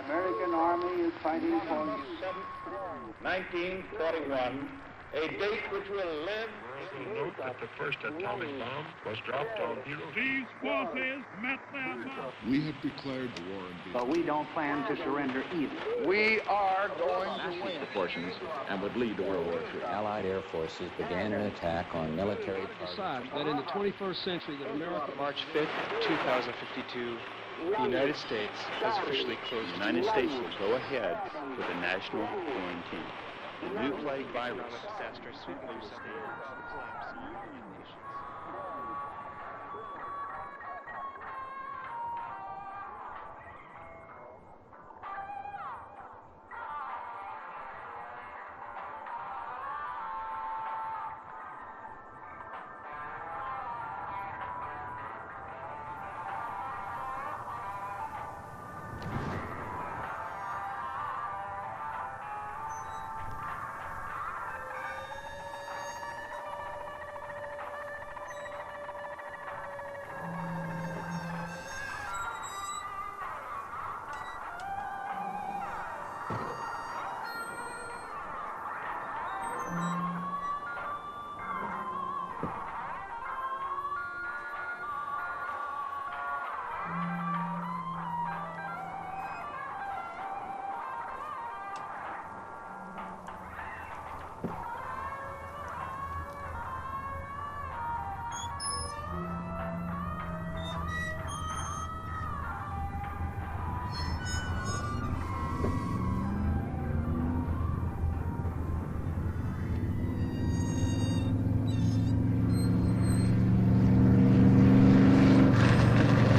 American Army is fighting for you. 1941, a date which will live. Note that the first atomic bomb was dropped on Hiroshima. These forces met their mark. We have declared the war in Vietnam. But we don't plan to surrender either. We are going to win. Proportions and would lead to World War III. Allied air forces began an attack on military Decide that in the 21st century that America... March 5th, 2052, the United States has officially closed. The United States will go ahead with a national quarantine. The new plague virus.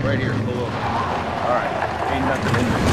Right here, pull over. All right, ain't nothing in there.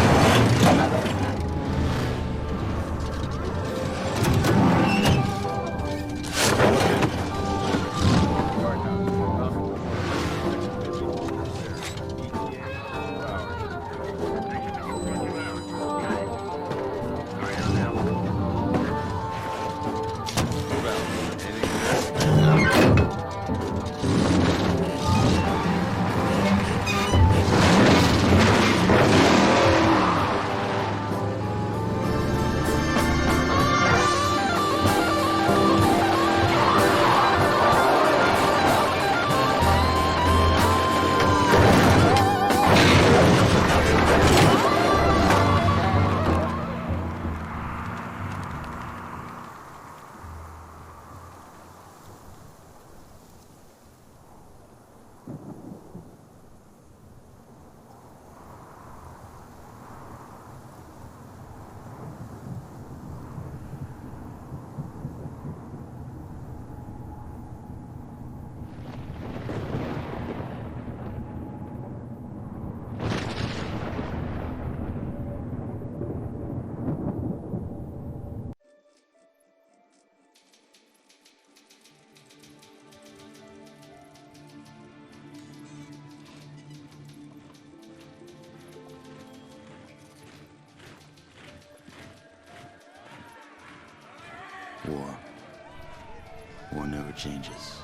War never changes.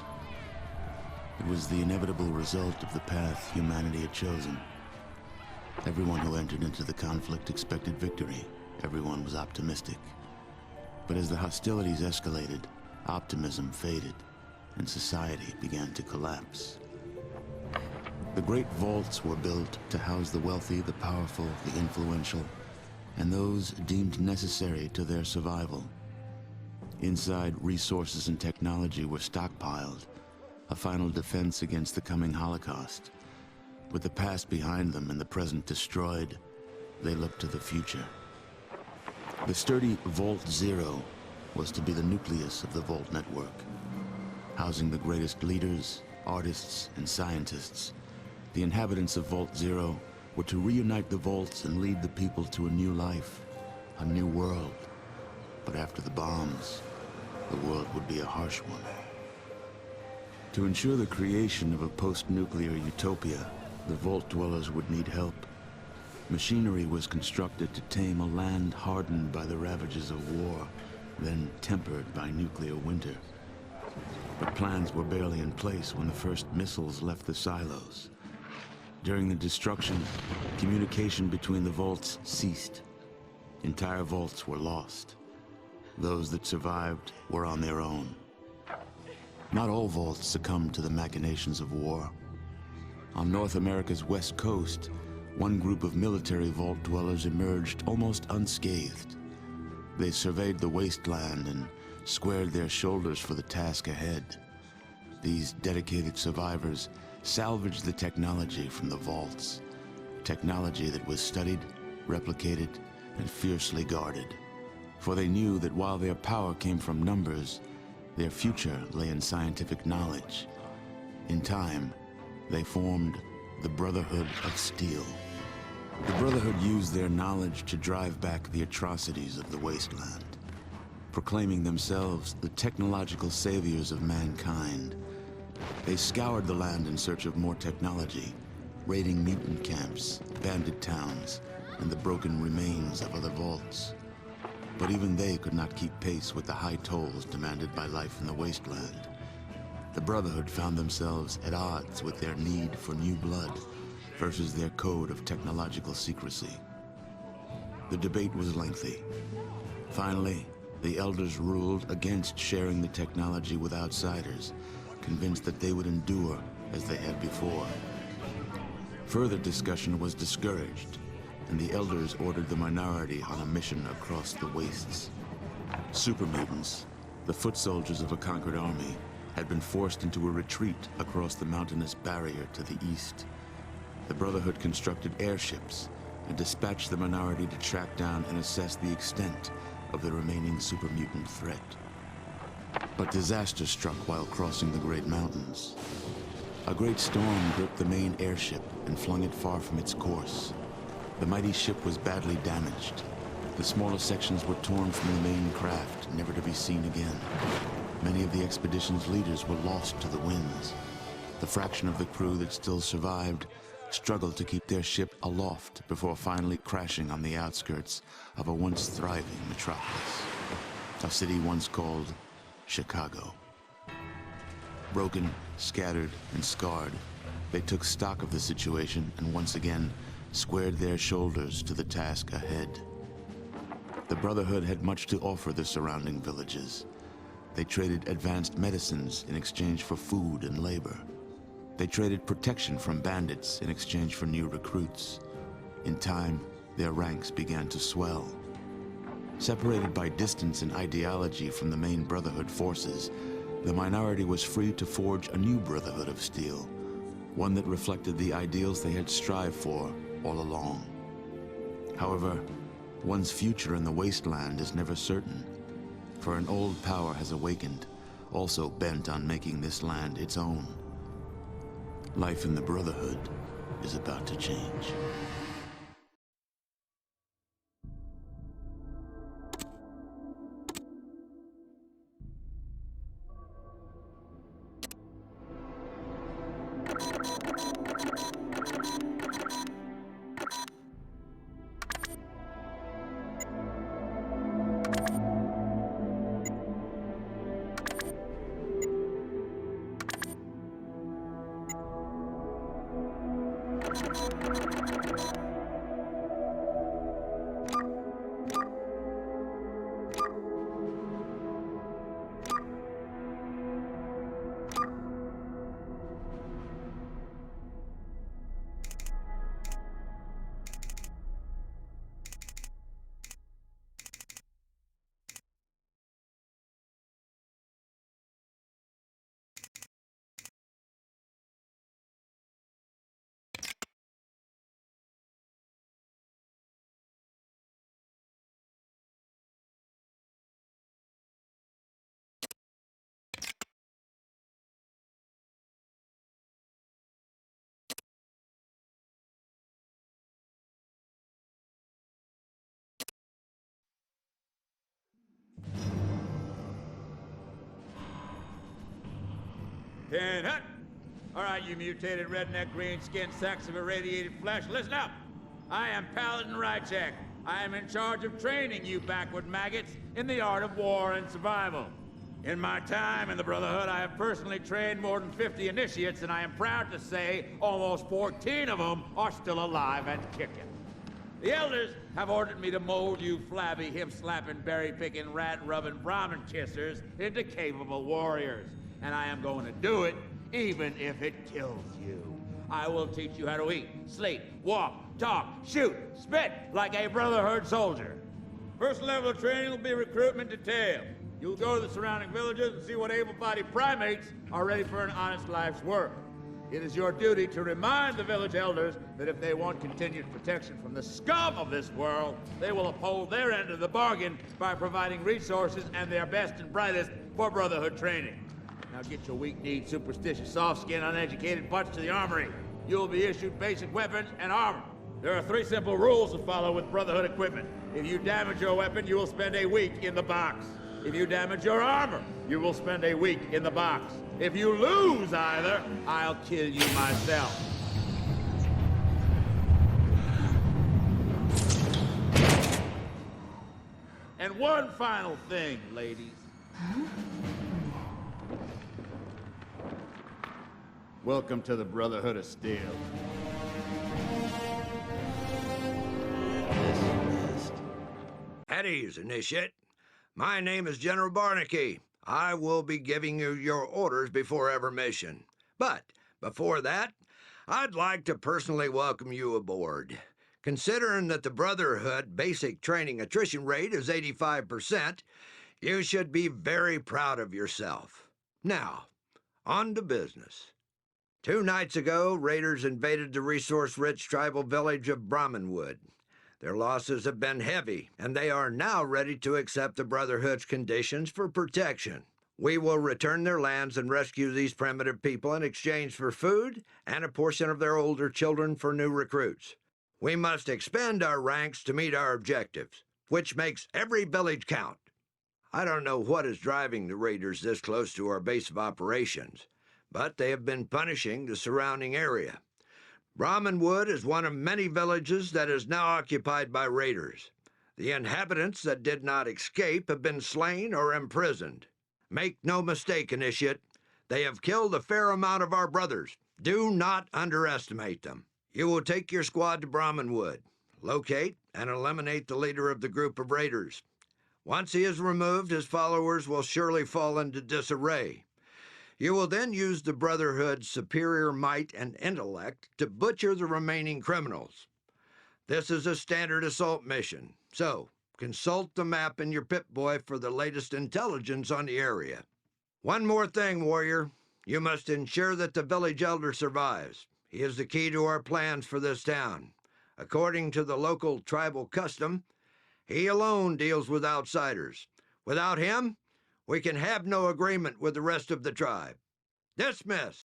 It was the inevitable result of the path humanity had chosen. Everyone who entered into the conflict expected victory. Everyone was optimistic. But as the hostilities escalated, optimism faded, and society began to collapse. The great vaults were built to house the wealthy, the powerful, the influential, and those deemed necessary to their survival. Inside, resources and technology were stockpiled, a final defense against the coming Holocaust. With the past behind them and the present destroyed, they looked to the future. The sturdy Vault Zero was to be the nucleus of the Vault network, housing the greatest leaders, artists, and scientists. The inhabitants of Vault Zero were to reunite the vaults and lead the people to a new life, a new world. But after the bombs, the world would be a harsh one. To ensure the creation of a post-nuclear utopia, the Vault dwellers would need help. Machinery was constructed to tame a land hardened by the ravages of war, then tempered by nuclear winter. But plans were barely in place when the first missiles left the silos. During the destruction, communication between the vaults ceased. Entire vaults were lost. Those that survived were on their own. Not all vaults succumbed to the machinations of war. On North America's west coast, one group of military vault dwellers emerged almost unscathed. They surveyed the wasteland and squared their shoulders for the task ahead. These dedicated survivors salvaged the technology from the vaults. Technology that was studied, replicated, and fiercely guarded. For they knew that while their power came from numbers, their future lay in scientific knowledge. In time, they formed the Brotherhood of Steel. The Brotherhood used their knowledge to drive back the atrocities of the wasteland, proclaiming themselves the technological saviors of mankind. They scoured the land in search of more technology, raiding mutant camps, bandit towns, and the broken remains of other vaults. But even they could not keep pace with the high tolls demanded by life in the wasteland. The Brotherhood found themselves at odds with their need for new blood versus their code of technological secrecy. The debate was lengthy. Finally, the elders ruled against sharing the technology with outsiders, convinced that they would endure as they had before. Further discussion was discouraged, and the elders ordered the minority on a mission across the wastes. Super mutants, the foot soldiers of a conquered army, had been forced into a retreat across the mountainous barrier to the east. The Brotherhood constructed airships and dispatched the minority to track down and assess the extent of the remaining super mutant threat. But disaster struck while crossing the Great Mountains. A great storm gripped the main airship and flung it far from its course. The mighty ship was badly damaged. The smaller sections were torn from the main craft, never to be seen again. Many of the expedition's leaders were lost to the winds. The fraction of the crew that still survived struggled to keep their ship aloft before finally crashing on the outskirts of a once thriving metropolis. A city once called Chicago. Broken, scattered, and scarred, they took stock of the situation and once again squared their shoulders to the task ahead. The Brotherhood had much to offer the surrounding villages. They traded advanced medicines in exchange for food and labor. They traded protection from bandits in exchange for new recruits. In time, their ranks began to swell. Separated by distance and ideology from the main Brotherhood forces, the minority was free to forge a new Brotherhood of Steel, one that reflected the ideals they had strived for all along. However, one's future in the wasteland is never certain, for an old power has awakened, also bent on making this land its own. Life in the Brotherhood is about to change. Pinhead! All right, you mutated redneck green-skinned sacks of irradiated flesh, listen up! I am Paladin Rychek. I am in charge of training you backward maggots in the art of war and survival. In my time in the Brotherhood, I have personally trained more than 50 initiates, and I am proud to say almost 14 of them are still alive and kicking. The elders have ordered me to mold you flabby, hip-slapping, berry-picking, rat-rubbing Brahmin kissers into capable warriors. And I am going to do it, even if it kills you. I will teach you how to eat, sleep, walk, talk, shoot, spit like a Brotherhood soldier. First level of training will be recruitment detail. You'll go to the surrounding villages and see what able-bodied primates are ready for an honest life's work. It is your duty to remind the village elders that if they want continued protection from the scum of this world, they will uphold their end of the bargain by providing resources and their best and brightest for Brotherhood training. Now get your weak-kneed, superstitious, soft-skinned, uneducated butts to the armory. You will be issued basic weapons and armor. There are 3 simple rules to follow with Brotherhood equipment. If you damage your weapon, you will spend a week in the box. If you damage your armor, you will spend a week in the box. If you lose either, I'll kill you myself. And one final thing, ladies. Welcome to the Brotherhood of Steel. At ease, Initiate. My name is General Barnaky. I will be giving you your orders before every mission. But before that, I'd like to personally welcome you aboard. Considering that the Brotherhood basic training attrition rate is 85%, you should be very proud of yourself. Now, on to business. 2 nights ago, raiders invaded the resource-rich tribal village of Brahmin. Their losses have been heavy, and they are now ready to accept the Brotherhood's conditions for protection. We will return their lands and rescue these primitive people in exchange for food and a portion of their older children for new recruits. We must expand our ranks to meet our objectives, which makes every village count. I don't know what is driving the raiders this close to our base of operations, but they have been punishing the surrounding area. Brahmin is one of many villages that is now occupied by raiders. The inhabitants that did not escape have been slain or imprisoned. Make no mistake, Initiate, they have killed a fair amount of our brothers. Do not underestimate them. You will take your squad to Brahmin, locate and eliminate the leader of the group of raiders. Once he is removed, his followers will surely fall into disarray. You will then use the Brotherhood's superior might and intellect to butcher the remaining criminals. This is a standard assault mission, so consult the map in your Pip-Boy for the latest intelligence on the area. One more thing, warrior. You must ensure that the village elder survives. He is the key to our plans for this town. According to the local tribal custom, he alone deals with outsiders. Without him, we can have no agreement with the rest of the tribe. Dismiss.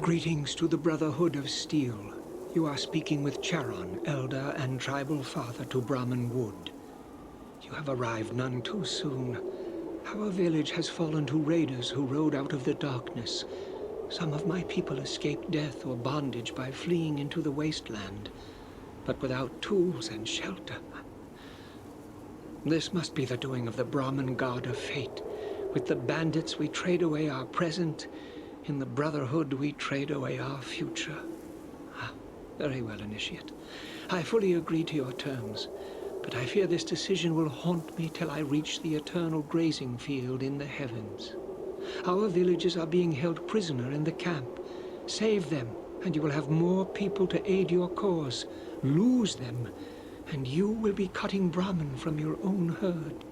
Greetings to the Brotherhood of Steel. You are speaking with Charon, elder and tribal father to Brahmin Wood. You have arrived none too soon. Our village has fallen to raiders who rode out of the darkness. Some of my people escaped death or bondage by fleeing into the wasteland, but without tools and shelter. This must be the doing of the Brahmin god of fate. With the bandits we trade away our present. In the Brotherhood we trade away our future. Ah, very well, Initiate. I fully agree to your terms, but I fear this decision will haunt me till I reach the eternal grazing field in the heavens. Our villages are being held prisoner in the camp. Save them, and you will have more people to aid your cause. Lose them, and you will be cutting Brahmin from your own herd.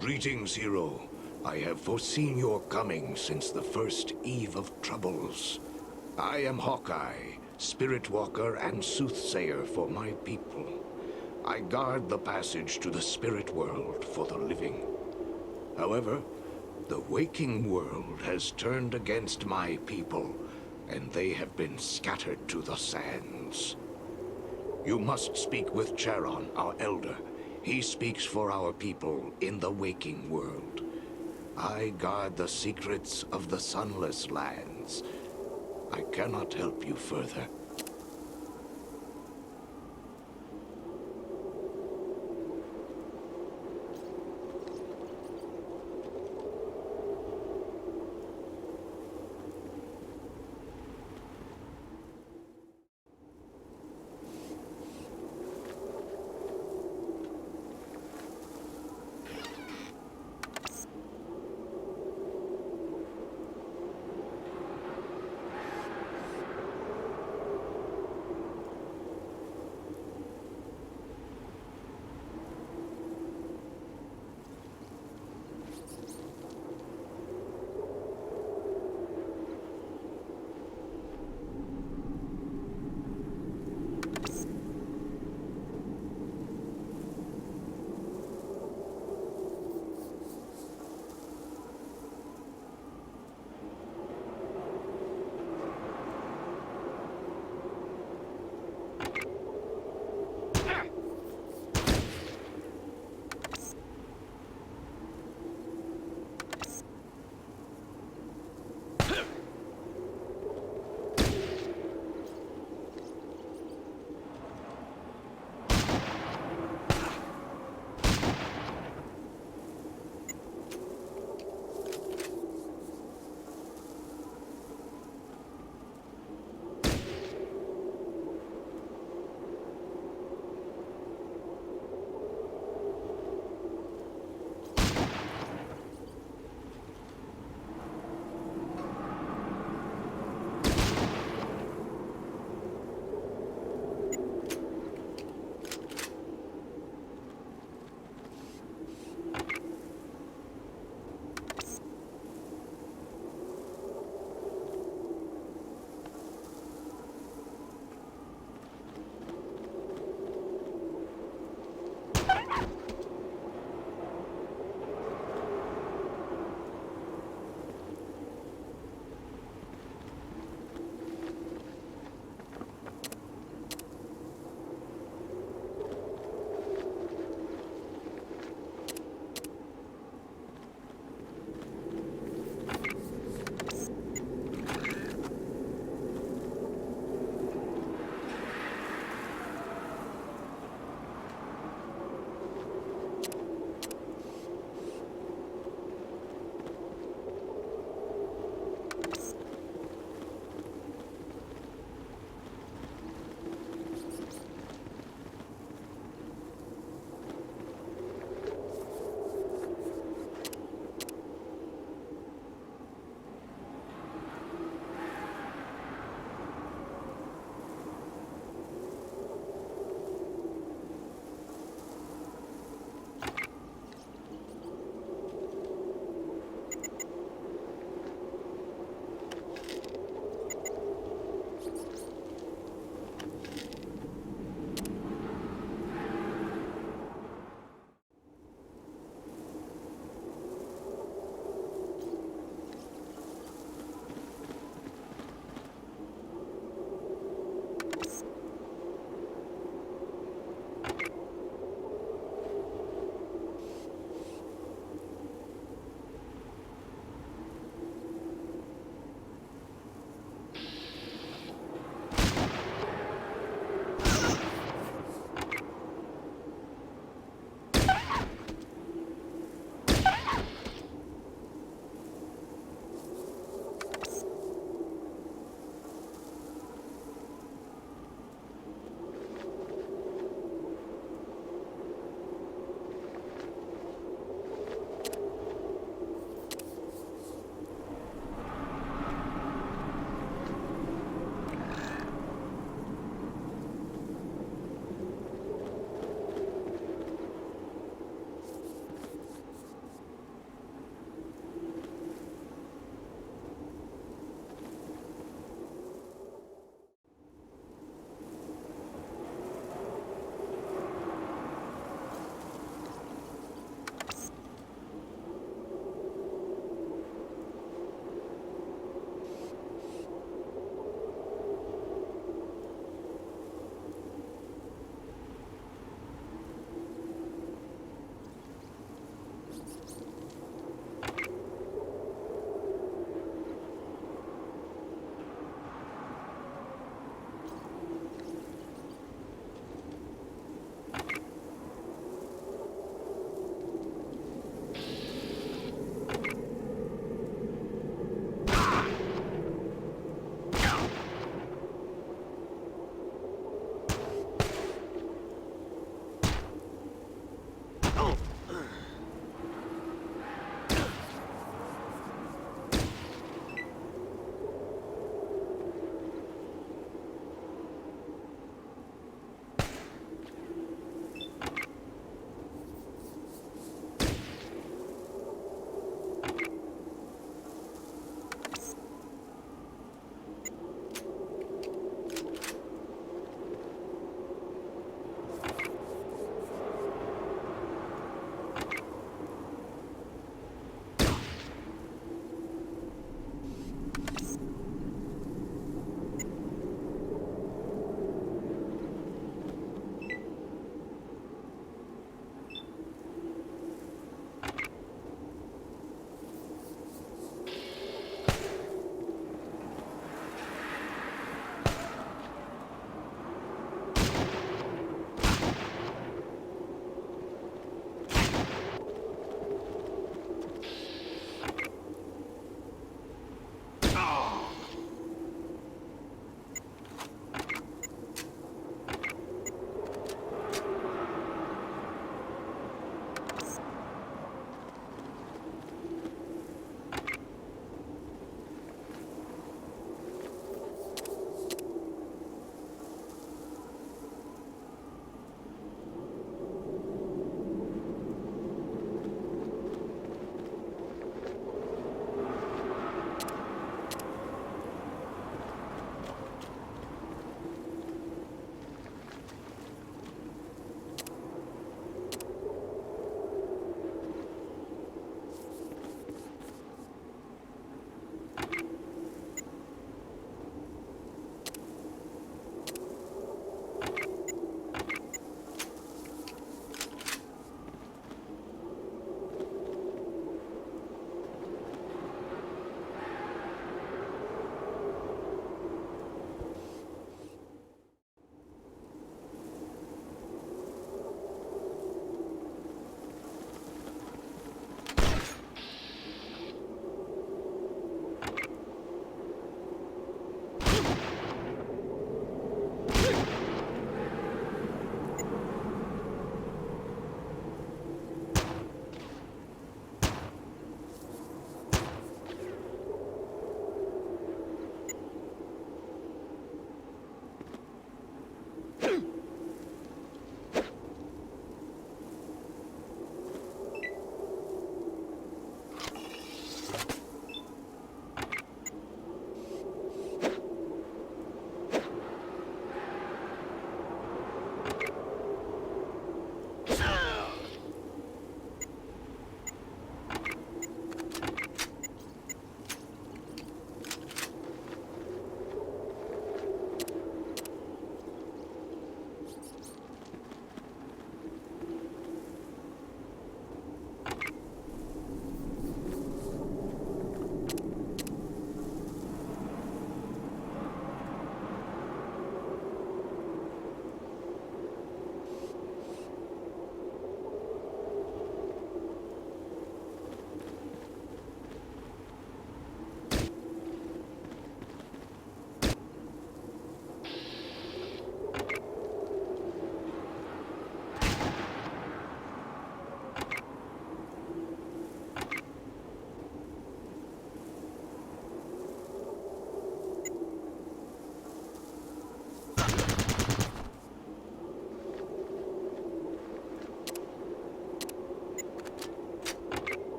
Greetings, hero. I have foreseen your coming since the first eve of troubles. I am Hawkeye, spirit walker and soothsayer for my people. I guard the passage to the spirit world for the living. However, the waking world has turned against my people, and they have been scattered to the sands. You must speak with Charon, our elder. He speaks for our people in the waking world. I guard the secrets of the sunless lands. I cannot help you further.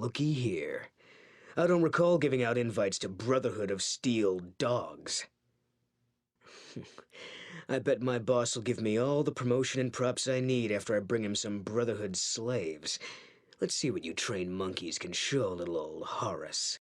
looky here. I don't recall giving out invites to Brotherhood of Steel Dogs. I bet my boss will give me all the promotion and props I need after I bring him some Brotherhood slaves. Let's see what you trained monkeys can show little old Horace.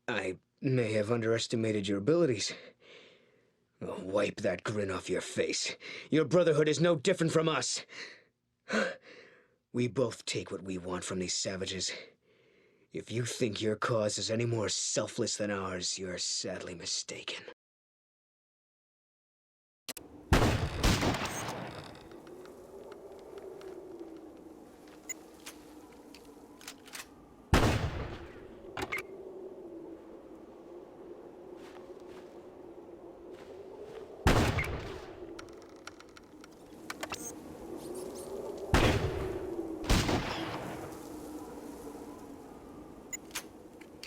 I may have underestimated your abilities. Oh, wipe that grin off your face. Your Brotherhood is no different from us. We both take what we want from these savages. If you think your cause is any more selfless than ours, you're sadly mistaken.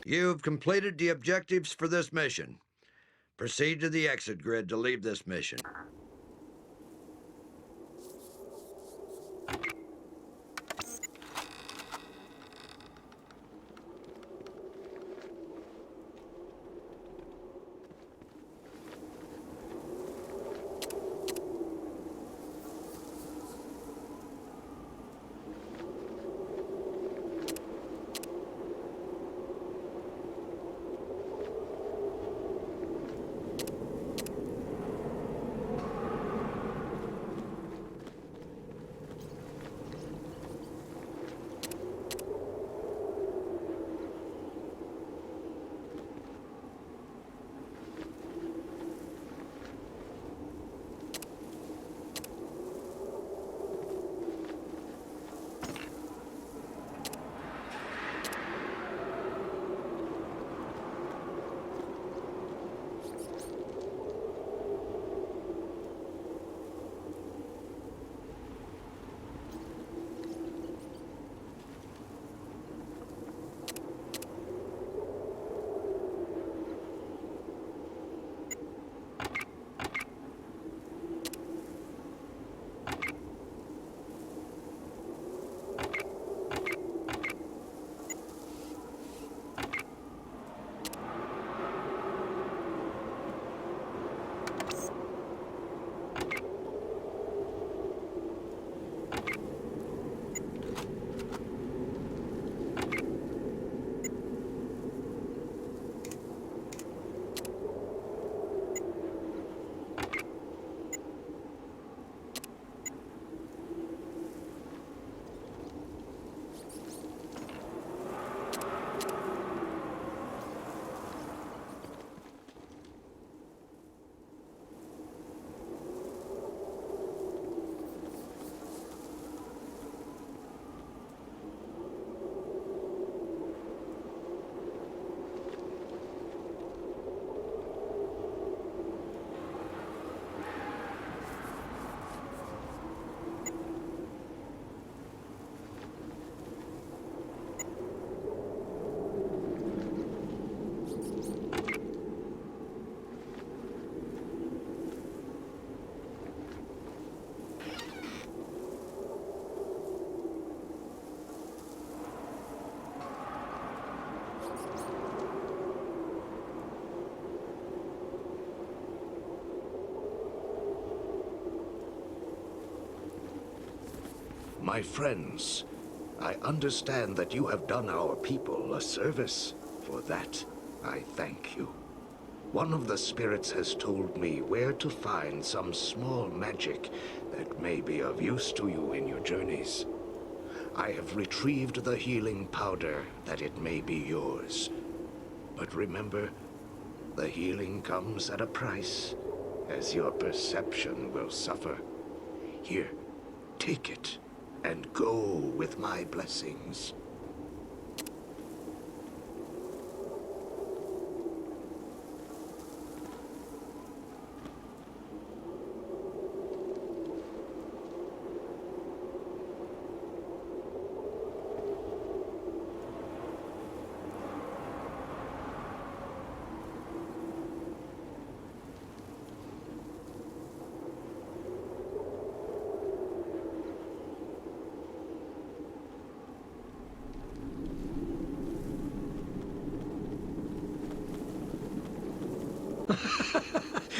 You've completed the objectives for this mission. Proceed to the exit grid to leave this mission. My friends, I understand that you have done our people a service. For that, I thank you. One of the spirits has told me where to find some small magic that may be of use to you in your journeys. I have retrieved the healing powder that it may be yours. But remember, the healing comes at a price, as your perception will suffer. Here, take it, and go with my blessings.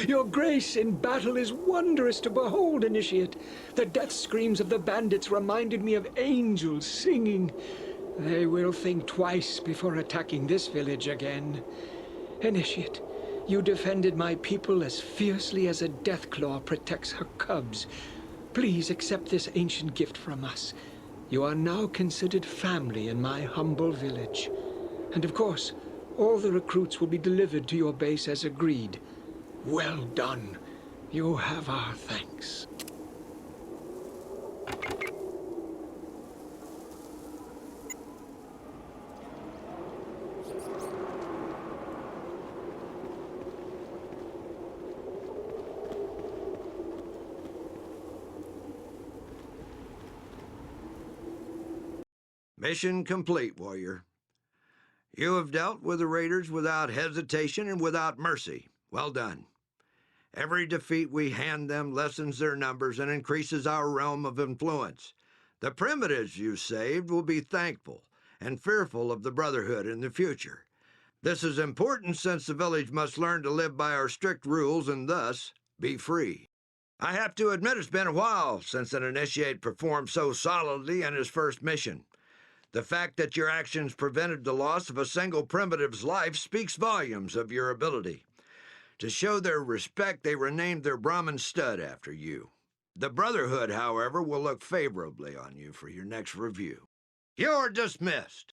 Your grace in battle is wondrous to behold, Initiate. The death screams of the bandits reminded me of angels singing. They will think twice before attacking this village again. Initiate, you defended my people as fiercely as a deathclaw protects her cubs. Please accept this ancient gift from us. You are now considered family in my humble village. And of course, all the recruits will be delivered to your base as agreed. Well done. You have our thanks. Mission complete, warrior. You have dealt with the raiders without hesitation and without mercy. Well done. Every defeat we hand them lessens their numbers and increases our realm of influence. The primitives you saved will be thankful and fearful of the Brotherhood in the future. This is important since the village must learn to live by our strict rules and thus be free. I have to admit it's been a while since an initiate performed so solidly in his first mission. The fact that your actions prevented the loss of a single primitive's life speaks volumes of your ability. To show their respect, they renamed their Brahmin stud after you. The Brotherhood, however, will look favorably on you for your next review. You're dismissed.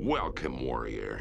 Welcome, warrior.